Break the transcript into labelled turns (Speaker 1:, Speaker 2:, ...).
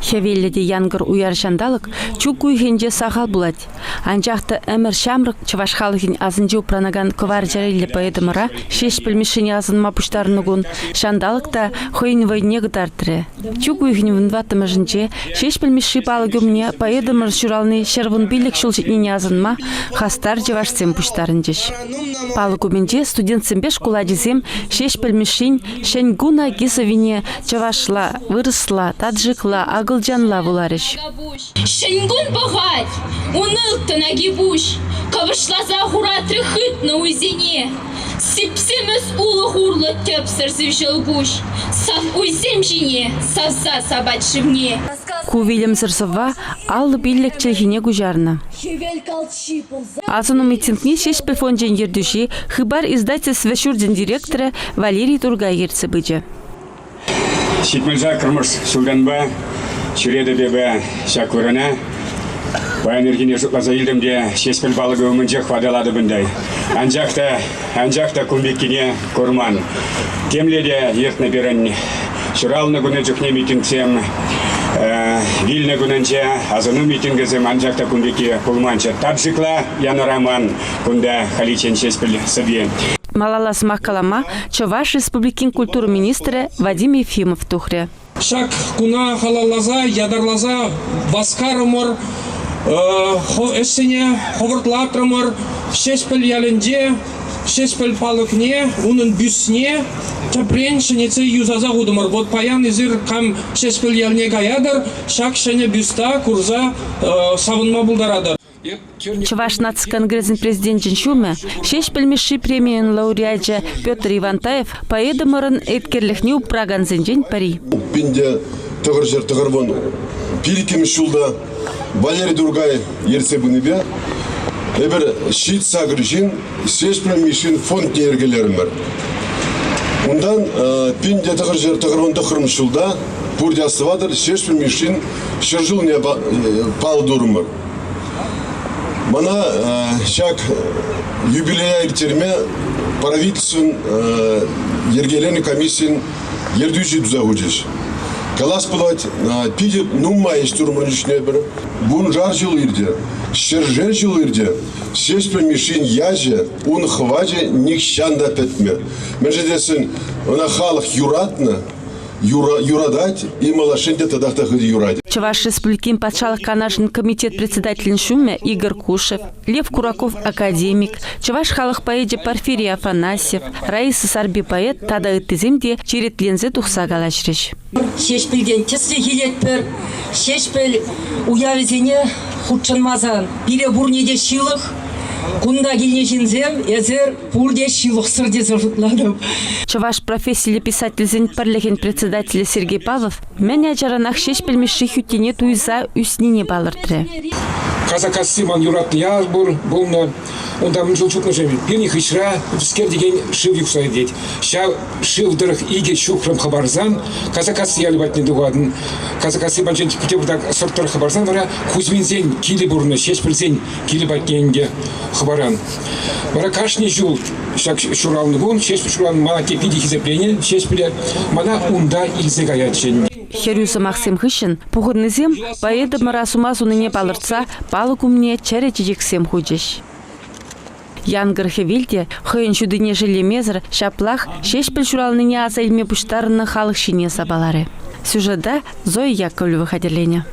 Speaker 1: Хевелледе янгыр уяршандалык чук уйхенже сахал булать. Анжақты әмір шамрық чаваш халыхин азынжы упранаган ковар жарелі поэдымыра шеш пілмешіне азынма пуштарынығын шандалықта хойын войне гытартыры. Чук уйхен вынватымы жынче шеш пілмеші балыгымне поэдымыр шуралны шервун билік шулчетнене азынма хастар жавашсем пуштарынжеш. Балыгыменже студентсембеш куладизем шеш пілмешін шенгуна гисовине чавашла, вырысла, таджикла, агылжанла буларыш.
Speaker 2: Шенгун богать, унылты нагибуш, кавышлаза хуратры хыт на уйзене. Сипсемес улы хурлы тепсір зывжылгуш, сав уйзем жіне, савса сабатшывне.
Speaker 1: Кувилем сырсыва аллы биллек челхине гужарна. Азыну митингне шеш пефонжен ердуши хыбар издательства шурден директора Валерий Тургайерцы быджа.
Speaker 3: Ситмельза кырмыш сулданба, чүреде бебе шакурана, баянергене жұтлаза елдімде шеспіл балығы өмінже хвадалады бұндай. Анжақта күмбеккене көрман. Темледе ертіні берін, шыралыны күні жүхне митингсем, Вильна күнінше, азыну митингізім анжақта күмбекке пұлманшы. Таджикла яныраман күнді халичен шеспіл сәбе.
Speaker 1: Малалас Махкалама, Чуваш республикин культуры министры Вадим Ефимов тухре.
Speaker 4: Шак куна халалаза, ядарлаза, баскарымыр, эссене, ховыртлатрымыр, шеспіл ялінде, шеспіл палықне, унын бюсне, тәпрен шынеце юзаза ғудымыр. Вот паян изір қам шеспіл ялне гаядыр, шак шыне бюста курза савынма бұлдарадыр.
Speaker 1: Чуваш нацконгрессин президент Джиншуме, шеш пельмеши премиен лауреатча Петр Ивантаев поэдымырын эткерлихне упраган зенжен пари.
Speaker 5: Пинде тығыр тығырбын пиликем шулда Валерий Тургай ерсе бұныбе, эбір шит сагыржин шеш пельмешин фонд нергелерімір. Ондан пинде тығырбын тығырым шулда пурдясывадыр шеш пельмешин шыржыл не палдурымыр. Мана шак юбилея иртерме правительствен ергелені комиссиян ердүйші дүзағудеш. Калас бұлать, пиде нумма естұрымырын үшіне бір, бұн жар жыл ирде, шержер жыл ирде, шеспен мишин яже, он хваже никшанда петме. Межедесін, она халық юратны, юрадать и малашенде тадахта ходи юрадить.
Speaker 1: Чуваш республикин патшалық канашын комитет председателін Шуме Игорь Кушев, Лев Кураков академик, Чуваш халық поэде Порфирий Афанасьев, Раиса Сарби поэт тада ыттыземде черетлензе тухса галашреш.
Speaker 6: Шешпілден тісі келетпір, шешпіл уявізене худшанмазан, биле бурнеде шилық, кунда келнешінзем, езер бурде шилық сырде зұртладым.
Speaker 1: Чуваш профессиялы писательзен парлеген председателя Сергей Павлов, мен ажаранах шеш пельмеши хютене туйза үснене балыртыры.
Speaker 7: Казакасыман юратны яз болны, онда жыл чукны жеме. Пирних ишра вскер деген шив юксай деть. Ща шивдырых иге шухрам хабарзан, казакасы ялибатны дугадын. Казакасыман жен Петербургдак сорттыр хабарзан вара Кузьминзен кили бурны, шеш пілсен кили баткенге хабаран. Вара кашни жул, ща шуралны гун, шеш шуралны мана кепиди хизепление, шеш пілер, мана унда илзе гаячен.
Speaker 1: Херюса Максим Хыщин, пугырнызем поэда марасумазуныне балырца, балыкумне чәречежексем худеш. Янгыр хевилде, хыйын шудыне жилемезір, шаплах, шеш пілшуралныне азайлме пуштарыны халық шине сабалары. Сюжетда Зоя Яковлева хадерлене.